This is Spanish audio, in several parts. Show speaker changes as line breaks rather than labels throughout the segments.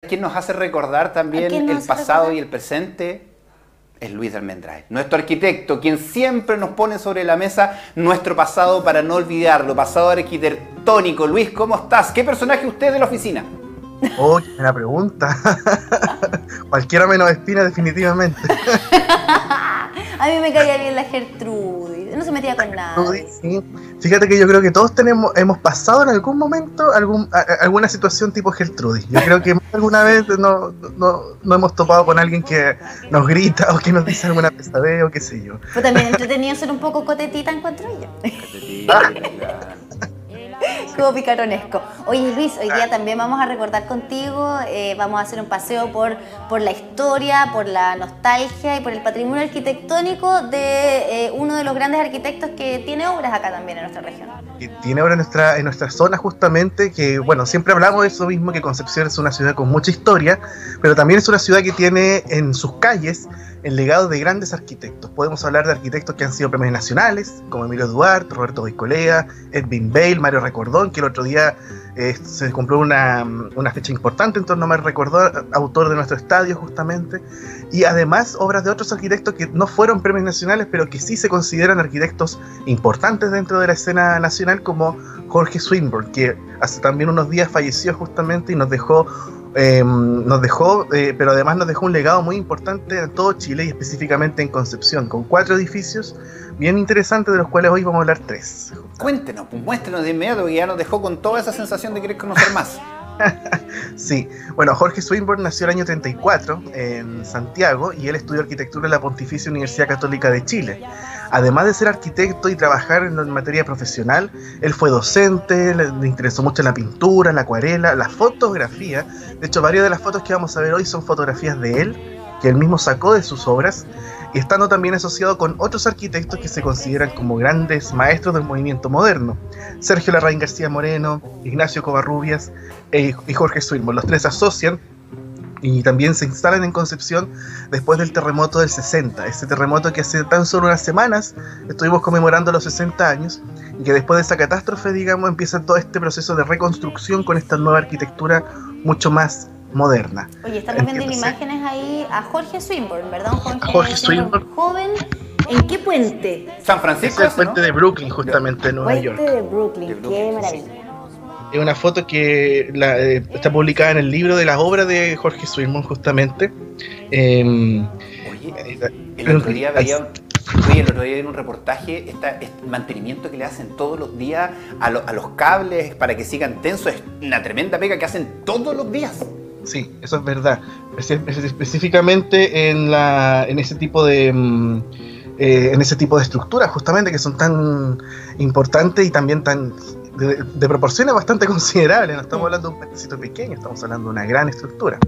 quien nos hace recordar también el pasado y el presente es Luis de Almendraez, nuestro arquitecto, quien siempre nos pone sobre la mesa nuestro pasado para no olvidarlo, pasado arquitectónico. Luis, ¿cómo estás? ¿Qué personaje usted de la oficina?
Oh, qué buena pregunta. Cualquiera menos Espina, definitivamente.
A mí me caía bien la Gertrudis, no se metía con nada.
Sí. Fíjate que yo creo que todos hemos pasado en algún momento alguna situación tipo Gertrudis. Yo creo que alguna vez no hemos topado con alguien que nos grita o que nos dice alguna pesadez o qué sé yo.
Fue también entretenido ser un poco cotetita, encuentro yo. Como picaronesco. Oye Luis, hoy día también vamos a recordar contigo, vamos a hacer un paseo por la historia, por la nostalgia y por el patrimonio arquitectónico de uno de los grandes arquitectos que tiene obras acá también en nuestra región.
Y tiene obras en nuestra zona justamente, que bueno, siempre hablamos de eso mismo, que Concepción es una ciudad con mucha historia, pero también es una ciudad que tiene en sus calles el legado de grandes arquitectos. Podemos hablar de arquitectos que han sido premios nacionales, como Emilio Duarte, Roberto Boicolea, Edwin Bale, Mario Recordón, que el otro día se cumplió una fecha importante en torno a Mario Recordón, autor de nuestro estadio justamente, y además obras de otros arquitectos que no fueron premios nacionales, pero que sí se consideran arquitectos importantes dentro de la escena nacional, como Jorge Swinburne, que hace también unos días falleció justamente y nos dejó, pero además nos dejó un legado muy importante en todo Chile y específicamente en Concepción, con 4 edificios bien interesantes, de los cuales hoy vamos a hablar 3.
Cuéntenos, pues muéstrenos de inmediato, que ya nos dejó con toda esa sensación de querer conocer más.
Sí, bueno, Jorge Swinburne nació el año 34 en Santiago y él estudió arquitectura en la Pontificia Universidad Católica de Chile. Además de ser arquitecto y trabajar en materia profesional, él fue docente, le interesó mucho la pintura, la acuarela, la fotografía. De hecho, varias de las fotos que vamos a ver hoy son fotografías de él, que él mismo sacó de sus obras, y estando también asociado con otros arquitectos que se consideran como grandes maestros del movimiento moderno: Sergio Larraín García Moreno, Ignacio Covarrubias y Jorge Swinburne. Los 3 se asocian y también se instalan en Concepción después del terremoto del 60, ese terremoto que hace tan solo unas semanas estuvimos conmemorando los 60 años, y que después de esa catástrofe, digamos, empieza todo este proceso de reconstrucción con esta nueva arquitectura mucho más moderna.
Oye, estamos viendo en imágenes ahí a Jorge Swinburne, ¿verdad?
Jorge Swinburne
joven. ¿En qué puente?
San Francisco.
Es el puente, ¿no?, de Brooklyn, justamente en Nueva York.
Puente de Brooklyn, qué maravilla.
Es una foto que está publicada en el libro de las obras de Jorge Swinburne, justamente.
Oye, el otro día veía en un reportaje este mantenimiento que le hacen todos los días a los cables para que sigan tensos. Es una tremenda pega que hacen todos los días.
Sí, eso es verdad. Específicamente en ese tipo de estructuras, justamente, que son tan importantes y también tan de proporciones bastante considerables. No estamos hablando de un pedacito pequeño, estamos hablando de una gran estructura,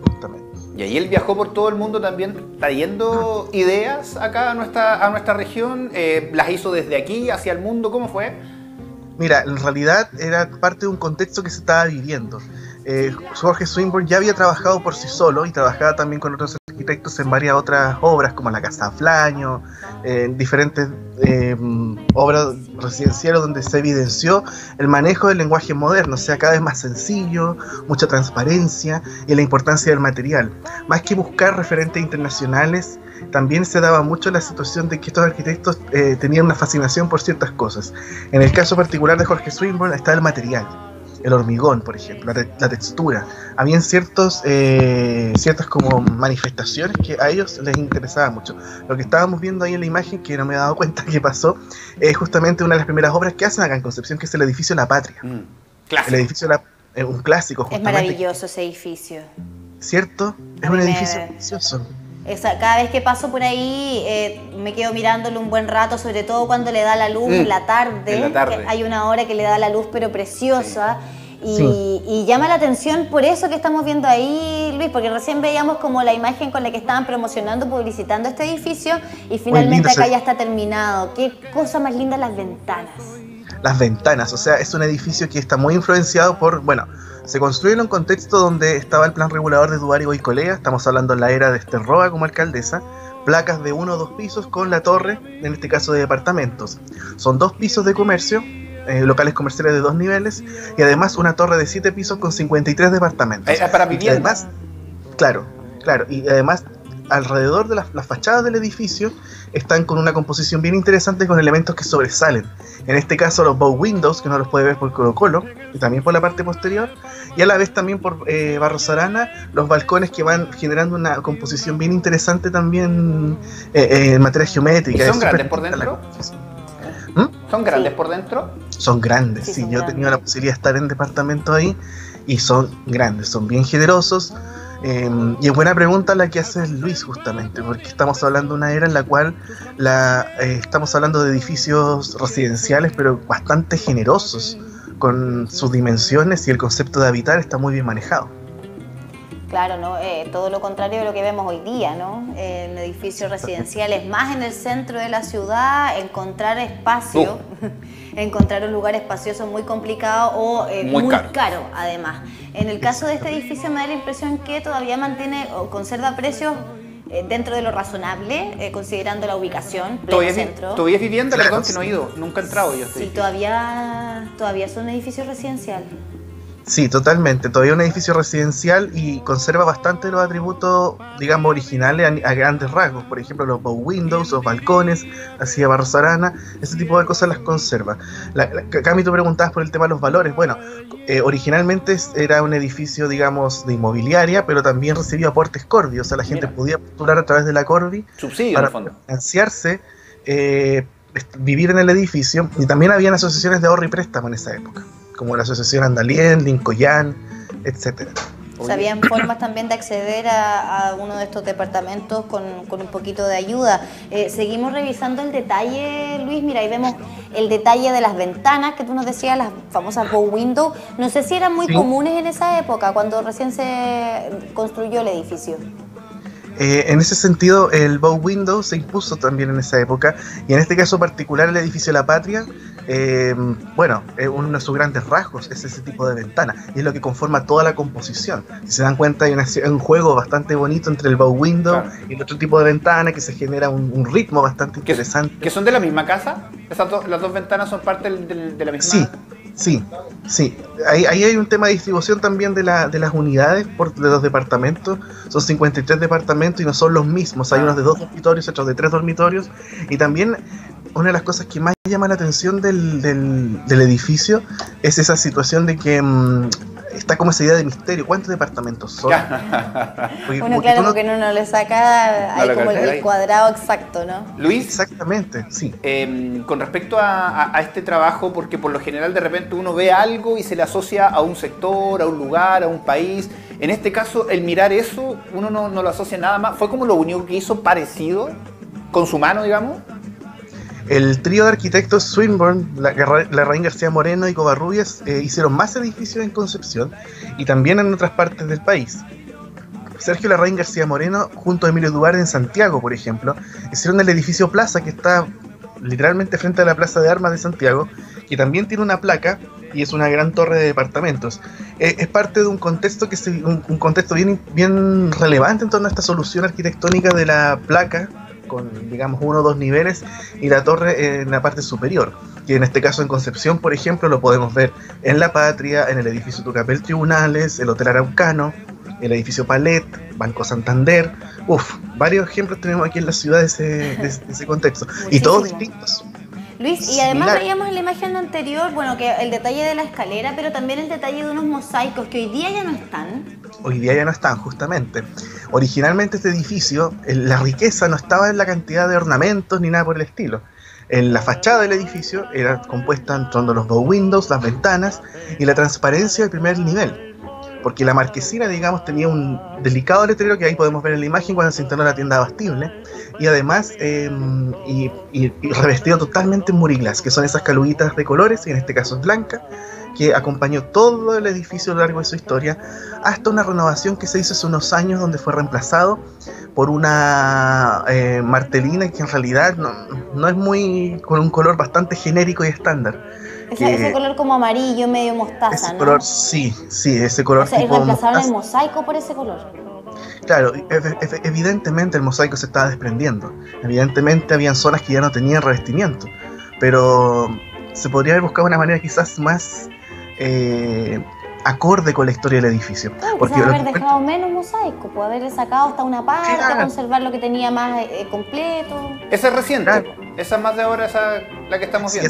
justamente.
Y ahí él viajó por todo el mundo también trayendo ideas acá a nuestra región. Las hizo desde aquí hacia el mundo. ¿Cómo fue?
Mira, en realidad era parte de un contexto que se estaba viviendo. Jorge Swinburne ya había trabajado por sí solo y trabajaba también con otros arquitectos en varias otras obras, como la Casa Flaño, diferentes obras residenciales donde se evidenció el manejo del lenguaje moderno, o sea, cada vez más sencillo, mucha transparencia y la importancia del material. Más que buscar referentes internacionales, también se daba mucho la situación de que estos arquitectos tenían una fascinación por ciertas cosas. En el caso particular de Jorge Swinburne está el material. El hormigón, por ejemplo, la textura. Habían ciertas como manifestaciones que a ellos les interesaba mucho. Lo que estábamos viendo ahí en la imagen, que no me he dado cuenta que pasó, es justamente una de las primeras obras que hacen acá en Concepción, que es el edificio La Patria.
Clásico.
El edificio un clásico, justamente.
Es maravilloso ese edificio.
¿Cierto? Es un edificio precioso.
Cada vez que paso por ahí me quedo mirándolo un buen rato, sobre todo cuando le da la luz en la tarde. Que hay una hora que le da la luz pero preciosa. Sí. Y llama la atención por eso que estamos viendo ahí, Luis, porque recién veíamos como la imagen con la que estaban promocionando, publicitando este edificio, y finalmente acá ya está terminado. Qué cosa más linda, las ventanas.
Las ventanas, o sea, es un edificio que está muy influenciado por, bueno, se construye en un contexto donde estaba el plan regulador de Duarte y Boicolea, estamos hablando en la era de Esther Roa como alcaldesa, placas de 1 o 2 pisos con la torre, en este caso de departamentos. Son 2 pisos de comercio, locales comerciales de 2 niveles y además una torre de 7 pisos con 53 departamentos.
Para vivienda.
Además, claro, y además alrededor de las fachadas del edificio están con una composición bien interesante con elementos que sobresalen. En este caso los bow windows, que uno los puede ver por Colo-Colo y también por la parte posterior, y a la vez también por Barros Arana, los balcones que van generando una composición bien interesante también en materia geométrica.
¿Y son grandes por dentro? ¿Son grandes por dentro?
Son grandes, sí. Yo he tenido la posibilidad de estar en departamento ahí y son grandes, son bien generosos. Y es buena pregunta la que hace Luis, justamente, porque estamos hablando de una era en la cual estamos hablando de edificios residenciales, pero bastante generosos con sus dimensiones, y el concepto de habitar está muy bien manejado.
Claro, ¿no? Todo lo contrario de lo que vemos hoy día, ¿no? En edificios residenciales, más en el centro de la ciudad, encontrar espacio, encontrar un lugar espacioso muy complicado o muy caro, además. En el caso de este edificio me da la impresión que todavía mantiene o conserva precios dentro de lo razonable, considerando la ubicación, pleno centro.
¿Todavía es vivienda? Perdón, que no he ido, nunca he entrado yo.
Sí, todavía son edificios residenciales.
Sí, totalmente. Todavía un edificio residencial y conserva bastante los atributos, digamos, originales a grandes rasgos. Por ejemplo, los bow windows, los balcones, así de Barros Arana, ese tipo de cosas las conserva. Cami, tú preguntabas por el tema de los valores. Bueno, originalmente era un edificio, digamos, de inmobiliaria, pero también recibía aportes Corvi. O sea, la gente podía postular a través de la Corvi para financiarse, vivir en el edificio. Y también habían asociaciones de ahorro y préstamo en esa época, como la asociación Andalien, Lincoyán, etcétera.
Habían formas también de acceder a uno de estos departamentos con un poquito de ayuda. Seguimos revisando el detalle, Luis. Mira, ahí vemos el detalle de las ventanas que tú nos decías, las famosas bow windows. No sé si eran muy comunes en esa época, cuando recién se construyó el edificio.
En ese sentido, el bow window se impuso también en esa época, y en este caso particular el edificio La Patria, uno de sus grandes rasgos es ese tipo de ventana, y es lo que conforma toda la composición. Si se dan cuenta, hay un juego bastante bonito entre el bow window y el otro tipo de ventana, que se genera un ritmo bastante interesante.
¿Que son de la misma casa? ¿Las dos ventanas son parte de la misma?
Sí. Ahí hay un tema de distribución también de las unidades de los departamentos. Son 53 departamentos y no son los mismos. Hay unos de 2 dormitorios, otros de 3 dormitorios. Y también una de las cosas que más llama la atención del edificio es esa situación de que está como esa idea de misterio. ¿Cuántos departamentos son?
Porque uno no le saca ahí como el cuadrado exacto, ¿no?
Luis.
Exactamente, sí.
Con respecto a este trabajo, porque por lo general de repente uno ve algo y se le asocia a un sector, a un lugar, a un país. En este caso, el mirar eso, uno no lo asocia nada más. ¿Fue como lo único que hizo parecido con su mano, digamos?
El trío de arquitectos Swinburne, Larraín García Moreno y Covarrubias hicieron más edificios en Concepción y también en otras partes del país. Sergio Larraín García Moreno, junto a Emilio Duarte en Santiago, por ejemplo, hicieron el edificio Plaza, que está literalmente frente a la Plaza de Armas de Santiago, que también tiene una placa y es una gran torre de departamentos. Es parte de un contexto un contexto bien relevante en torno a esta solución arquitectónica de la placa, con, digamos, 1 o 2 niveles, y la torre en la parte superior, que en este caso en Concepción, por ejemplo, lo podemos ver en La Patria, en el edificio Tucapel Tribunales, el Hotel Araucano, el edificio Palet, Banco Santander. Varios ejemplos tenemos aquí en la ciudad de ese contexto. Muchísimo. Y todos distintos.
Luis, y además veíamos en la imagen anterior, que el detalle de la escalera, pero también el detalle de unos mosaicos que hoy día ya no están.
Hoy día ya no están, justamente. Originalmente este edificio, la riqueza no estaba en la cantidad de ornamentos ni nada por el estilo. En la fachada del edificio era compuesta en torno a los bow windows, las ventanas y la transparencia del primer nivel. Porque la marquesina, digamos, tenía un delicado letrero que ahí podemos ver en la imagen cuando se instaló la tienda abastible, y además y revestido totalmente en muriglas, que son esas caluguitas de colores, y en este caso es blanca, que acompañó todo el edificio a lo largo de su historia, hasta una renovación que se hizo hace unos años, donde fue reemplazado por una martelina que en realidad no es muy, con un color bastante genérico y estándar.
Ese color como amarillo, medio mostaza,
ese color, sí, ese color.
O sea, reemplazaron el mosaico por ese color.
Claro, evidentemente el mosaico se estaba desprendiendo. Evidentemente habían zonas que ya no tenían revestimiento. Pero se podría haber buscado una manera quizás más acorde con la historia del edificio.
Porque haber dejado menos mosaico, pues haberle sacado hasta una parte, conservar lo que tenía más completo.
Esa es reciente, esa es más de ahora, la que estamos viendo.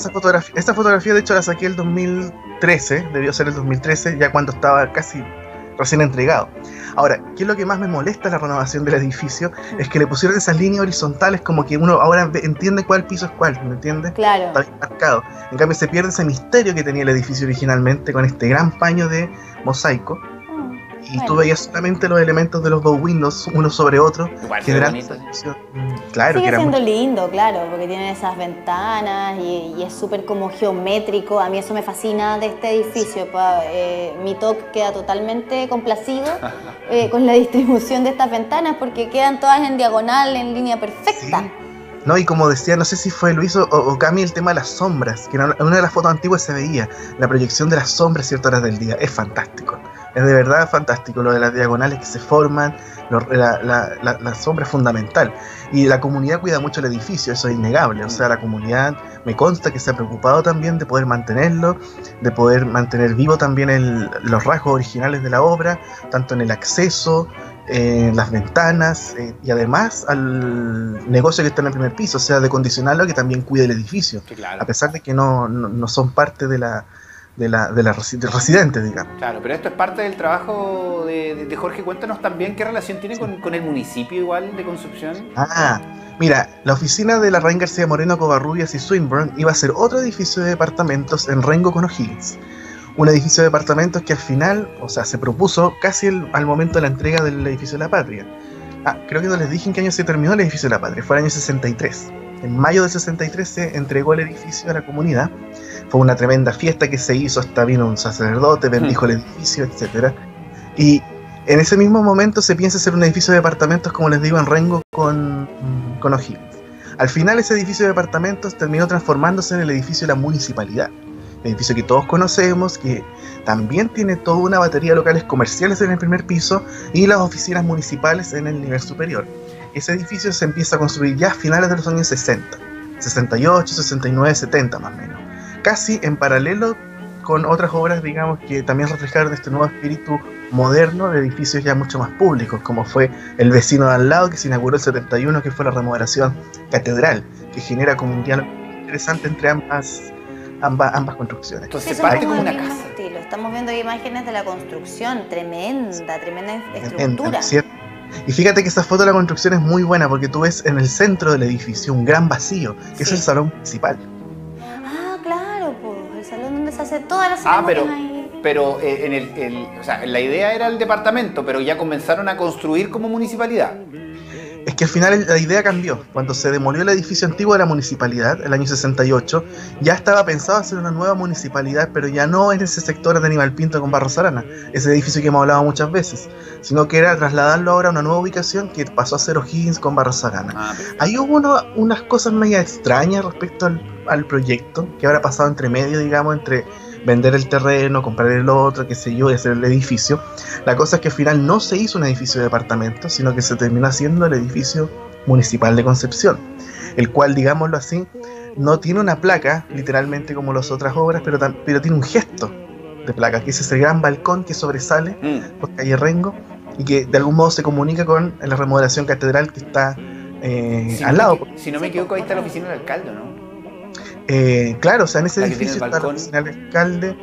Esa fotografía de hecho la saqué el 2013, debió ser el 2013, ya cuando estaba casi recién entregado. Ahora, ¿qué es lo que más me molesta de la renovación del edificio? Es que le pusieron esas líneas horizontales como que uno ahora entiende cuál piso es cuál, ¿me entiendes?
Claro.
Está bien marcado. En cambio se pierde ese misterio que tenía el edificio originalmente con este gran paño de mosaico. Y tú veías solamente los elementos de los dos windows, uno sobre otro.
Igual
que eran,
claro, sigue siendo lindo, claro, porque tiene esas ventanas y es súper como geométrico. A mí eso me fascina de este edificio. Mi TOC queda totalmente complacido con la distribución de estas ventanas porque quedan todas en diagonal, en línea perfecta.
Sí. No, y como decía, no sé si fue Luis o Cami, el tema de las sombras, que en una de las fotos antiguas se veía la proyección de las sombras a ciertas horas del día. Es fantástico. Es de verdad fantástico lo de las diagonales que se forman, la sombra es fundamental. Y la comunidad cuida mucho el edificio, eso es innegable. O sea, la comunidad me consta que se ha preocupado también de poder mantenerlo, de poder mantener vivo también los rasgos originales de la obra, tanto en el acceso, en las ventanas y además al negocio que está en el primer piso, o sea, de condicionarlo que también cuide el edificio, sí, claro. A pesar de que no son parte de los residentes, digamos.
Claro, pero esto es parte del trabajo de Jorge. Cuéntanos también qué relación tiene con el municipio igual de Concepción.
Mira, la oficina de la Raín García Moreno, Covarrubias y Swinburne iba a ser otro edificio de departamentos en Rengo con O'Higgins. Un edificio de departamentos que al final, o sea, se propuso casi al momento de la entrega del edificio de la Patria. Creo que no les dije en qué año se terminó el edificio de la Patria, fue el año 63. En mayo del 63 se entregó el edificio a la comunidad. Fue una tremenda fiesta que se hizo, hasta vino un sacerdote, bendijo el edificio, etc. Y en ese mismo momento se piensa hacer un edificio de departamentos, como les digo, en Rengo con O'Higgins. Al final ese edificio de departamentos terminó transformándose en el edificio de la municipalidad. El edificio que todos conocemos, que también tiene toda una batería de locales comerciales en el primer piso y las oficinas municipales en el nivel superior. Ese edificio se empieza a construir ya a finales de los años 60, 68, 69, 70 más o menos. Casi en paralelo con otras obras, digamos, que también reflejaron este nuevo espíritu moderno de edificios ya mucho más públicos, como fue el vecino de al lado que se inauguró el 71, que fue la remodelación catedral, que genera como un diálogo interesante entre ambas construcciones.
Entonces parte como una casa.
Estilo. Estamos viendo imágenes de la construcción, tremenda estructura.
¿Cierto? Y fíjate que esa foto de la construcción es muy buena porque tú ves en el centro del edificio un gran vacío, que es el salón principal.
Claro, pues el salón donde se hace todas las ceremonias ahí.
Pero o sea, la idea era el departamento, pero ya comenzaron a construir como municipalidad.
Es que al final la idea cambió. Cuando se demolió el edificio antiguo de la municipalidad, el año 68, ya estaba pensado hacer una nueva municipalidad, pero ya no en ese sector de Aníbal Pinto con Barros Arana, ese edificio que hemos hablado muchas veces, sino que era trasladarlo ahora a una nueva ubicación que pasó a ser O'Higgins con Barros Arana. Ahí hubo unas cosas medio extrañas respecto al proyecto, que habrá pasado entre medio, digamos, entre vender el terreno, comprar el otro, qué sé yo, y hacer el edificio. La cosa es que al final no se hizo un edificio de departamentos, sino que se terminó haciendo el edificio municipal de Concepción, el cual, digámoslo así, no tiene una placa, literalmente como las otras obras, pero tiene un gesto de placa, que es ese gran balcón que sobresale por calle Rengo y que de algún modo se comunica con la remodelación catedral que está al lado.
Si no me equivoco, ahí está la oficina del alcalde, ¿no?
Claro, o sea, en ese edificio está la oficina del alcalde.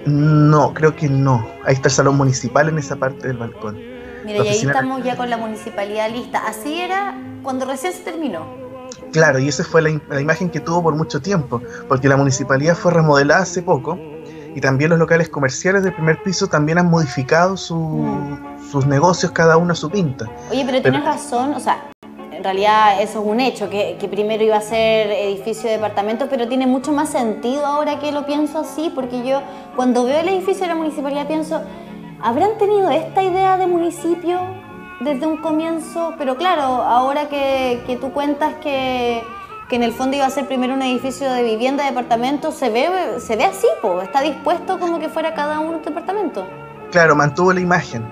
No, creo que no. Ahí está el salón municipal en esa parte del balcón.
Mira, y ahí estamos ya con la municipalidad lista. Así era cuando recién se terminó.
Claro, y esa fue la imagen que tuvo por mucho tiempo, porque la municipalidad fue remodelada hace poco y también los locales comerciales del primer piso también han modificado sus negocios, cada uno a su pinta.
Oye, pero tienes razón, o sea, en realidad eso es un hecho, que primero iba a ser edificio de departamentos, pero tiene mucho más sentido ahora que lo pienso así, porque yo cuando veo el edificio de la municipalidad pienso, ¿habrán tenido esta idea de municipio desde un comienzo? Pero claro, ahora que tú cuentas que en el fondo iba a ser primero un edificio de vivienda, de departamentos, se ve así, po, está dispuesto como que fuera cada uno un departamento.
Claro, mantuvo la imagen,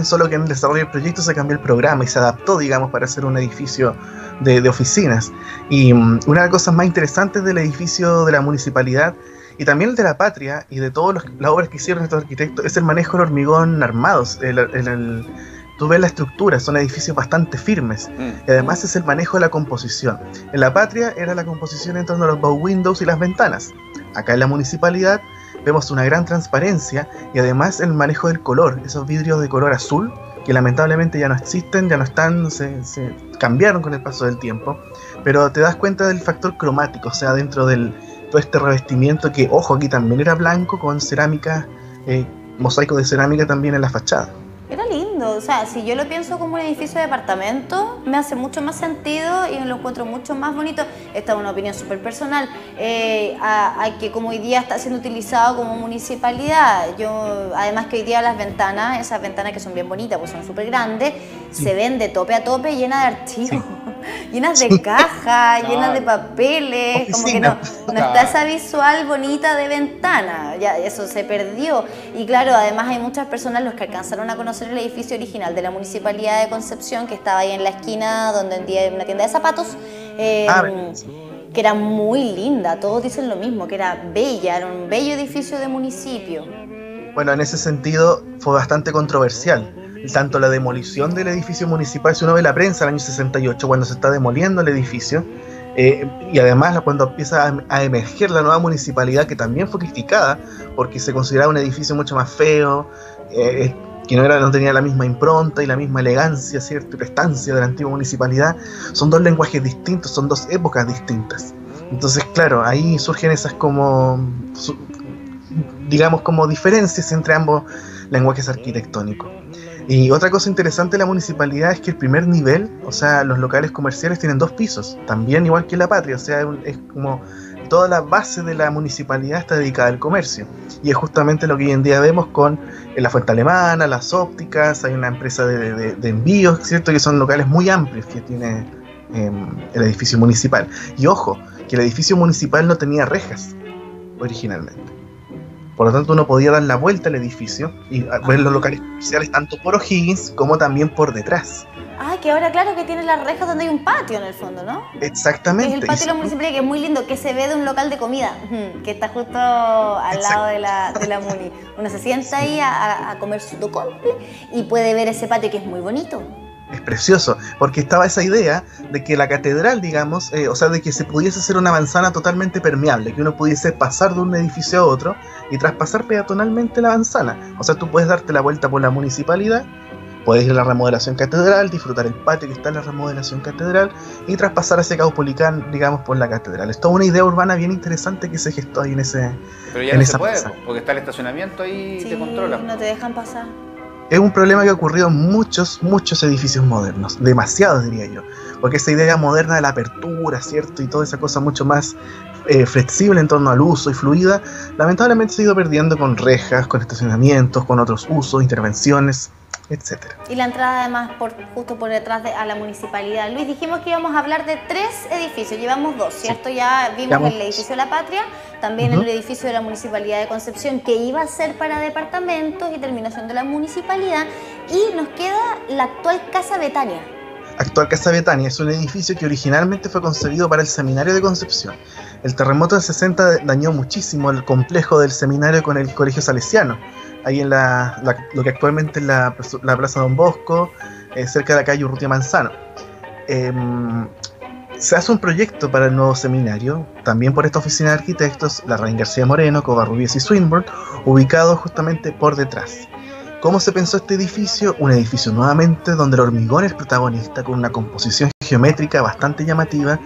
solo que en el desarrollo del proyecto se cambió el programa y se adaptó, digamos, para hacer un edificio de oficinas. Y una de las cosas más interesantes del edificio de la municipalidad y también el de la Patria y de todas las obras que hicieron estos arquitectos es el manejo del hormigón armados. Tú ves la estructura, son edificios bastante firmes y además es el manejo de la composición. En la Patria era la composición en torno a los bow windows y las ventanas. Acá en la municipalidad vemos una gran transparencia y además el manejo del color, esos vidrios de color azul que lamentablemente ya no existen, ya no están, se cambiaron con el paso del tiempo, pero te das cuenta del factor cromático, o sea, dentro del todo este revestimiento que, ojo, aquí también era blanco con cerámica, mosaico de cerámica también en la fachada.
Era lindo, o sea, si yo lo pienso como un edificio de departamento, me hace mucho más sentido y lo encuentro mucho más bonito. Esta es una opinión súper personal, a que como hoy día está siendo utilizado como municipalidad. Además que hoy día las ventanas, esas ventanas que son bien bonitas, pues son súper grandes, se ven de tope a tope llenas de archivos. Llenas de cajas, llenas de papeles, oficina. Como que no está esa visual bonita de ventana, ya eso se perdió. Y claro, además hay muchas personas los que alcanzaron a conocer el edificio original de la Municipalidad de Concepción, que estaba ahí en la esquina donde en día hay una tienda de zapatos, que era muy linda, todos dicen lo mismo, que era bella, era un bello edificio de municipio.
Bueno, en ese sentido fue bastante controversial. Tanto la demolición del edificio municipal, si uno ve la prensa del año 68, cuando se está demoliendo el edificio, y además cuando empieza a emerger la nueva municipalidad, que también fue criticada, porque se consideraba un edificio mucho más feo, que no tenía la misma impronta y la misma elegancia, ¿cierto?, y prestancia de la antigua municipalidad. Son dos lenguajes distintos, son dos épocas distintas. Entonces, claro, ahí surgen esas digamos, como diferencias entre ambos lenguajes arquitectónicos. Y otra cosa interesante de la municipalidad es que el primer nivel, o sea, los locales comerciales tienen 2 pisos, también igual que en la Patria, o sea, es como toda la base de la municipalidad está dedicada al comercio. Y es justamente lo que hoy en día vemos con la Fuente Alemana, las ópticas, hay una empresa de envíos, ¿cierto?, que son locales muy amplios que tiene el edificio municipal. Y ojo, que el edificio municipal no tenía rejas originalmente. Por lo tanto, uno podía dar la vuelta al edificio y ver los locales comerciales tanto por O'Higgins como también por detrás.
Ah, que ahora claro que tiene las rejas donde hay un patio en el fondo, ¿no?
Exactamente.
Es el patio de la municipalidad, que es muy lindo, que se ve de un local de comida, que está justo al lado de la muni. Uno se sienta ahí a comer su tocomple y puede ver ese patio que es muy bonito.
Es precioso, porque estaba esa idea de que la catedral, digamos, o sea, de que se pudiese hacer una manzana totalmente permeable, que uno pudiese pasar de un edificio a otro y traspasar peatonalmente la manzana. O sea, tú puedes darte la vuelta por la municipalidad, puedes ir a la remodelación catedral, disfrutar el patio que está en la remodelación catedral y traspasar hacia Caupolicán, digamos, por la catedral. Es toda una idea urbana bien interesante que se gestó ahí en ese.
Pero ya no se puede, porque está el estacionamiento ahí y te controlan.
No te dejan pasar.
Es un problema que ha ocurrido en muchos edificios modernos, demasiados diría yo, porque esa idea moderna de la apertura, ¿cierto?, y toda esa cosa mucho más flexible en torno al uso y fluida, lamentablemente se ha ido perdiendo con rejas, con estacionamientos, con otros usos, intervenciones, etcétera.
Y la entrada además justo por detrás a la municipalidad. Luis, dijimos que íbamos a hablar de 3 edificios, llevamos 2, ¿cierto? Sí. Ya vimos el edificio de la Patria, también el edificio de la Municipalidad de Concepción, que iba a ser para departamentos y terminación de la municipalidad, y nos queda la actual Casa Betania.
Actual Casa Betania es un edificio que originalmente fue concebido para el Seminario de Concepción. El terremoto del 60 dañó muchísimo el complejo del seminario con el Colegio Salesiano, ahí en lo que actualmente es la Plaza Don Bosco, cerca de la calle Urrutia Manzano. Se hace un proyecto para el nuevo seminario, también por esta oficina de arquitectos, Larraín García Moreno, Covarrubias y Swinburne, ubicado justamente por detrás. ¿Cómo se pensó este edificio? Un edificio nuevamente donde el hormigón es protagonista, con una composición geométrica bastante llamativa.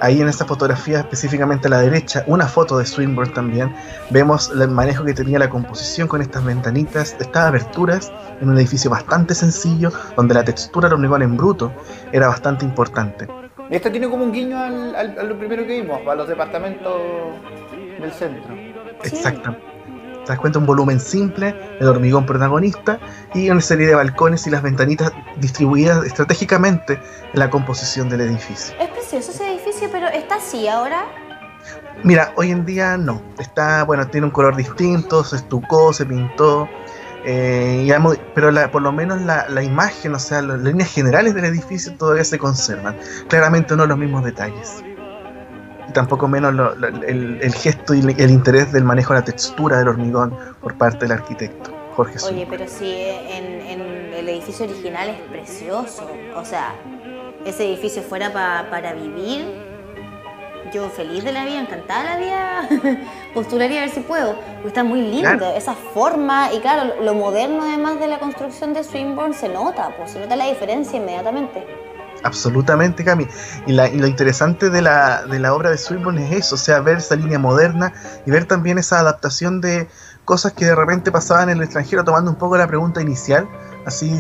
Ahí en esta fotografía, específicamente a la derecha, una foto de Swinburne también, vemos el manejo que tenía la composición con estas ventanitas, estas aberturas, en un edificio bastante sencillo, donde la textura del hormigón en bruto era bastante importante.
Esto tiene como un guiño a lo primero que vimos, a los departamentos del centro.
Exactamente. Te das cuenta, un volumen simple, el hormigón protagonista y una serie de balcones y las ventanitas distribuidas estratégicamente en la composición del edificio.
Es precioso ese edificio, pero ¿está así ahora?
Mira, hoy en día no. Tiene un color distinto, se estucó, se pintó. Pero por lo menos la imagen, o sea, las líneas generales del edificio todavía se conservan. Claramente no los mismos detalles. Y tampoco menos el gesto y el interés del manejo de la textura del hormigón por parte del arquitecto, Jorge Swinburne.
Oye, pero sí, en el edificio original es precioso. O sea, ese edificio fuera para vivir, yo feliz de la vida, encantada de la vida, postularía a ver si puedo, porque está muy lindo, claro. Esa forma, y claro, lo moderno además de la construcción de Swinburne se nota la diferencia inmediatamente.
Absolutamente, Cami. Y lo interesante de la obra de Swinburne es eso, o sea, ver esa línea moderna y ver también esa adaptación de cosas que de repente pasaban en el extranjero, tomando un poco la pregunta inicial, así.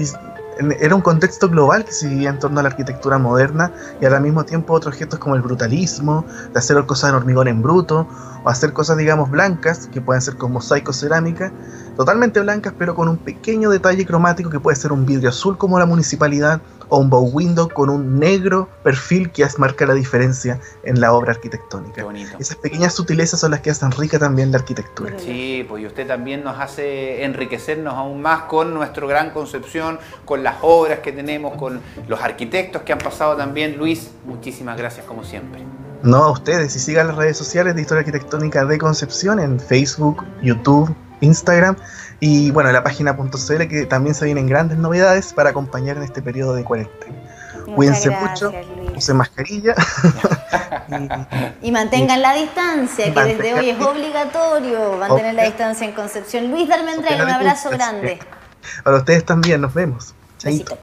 Era un contexto global que se vivía en torno a la arquitectura moderna y al mismo tiempo otros gestos como el brutalismo, de hacer cosas en hormigón en bruto o hacer cosas, digamos, blancas, que pueden ser con mosaico cerámica, totalmente blancas pero con un pequeño detalle cromático que puede ser un vidrio azul como la municipalidad o un bow window con un negro perfil que marca la diferencia en la obra arquitectónica.
Qué bonito.
Esas pequeñas sutilezas son las que hacen rica también la arquitectura.
Sí, pues y usted también nos hace enriquecernos aún más con nuestra gran concepción, con las obras que tenemos, con los arquitectos que han pasado también. Luis, muchísimas gracias como siempre.
No, a ustedes, y sigan las redes sociales de Historia Arquitectónica de Concepción en Facebook, YouTube, Instagram y bueno, la página.cl, que también se vienen grandes novedades para acompañar en este periodo de cuarentena. Cuídense mucho, usen mascarilla
y mantengan la distancia, que desde hoy es obligatorio mantener la distancia en Concepción. Luis de Almendral, un abrazo grande.
Para ustedes también, nos vemos. Chaito.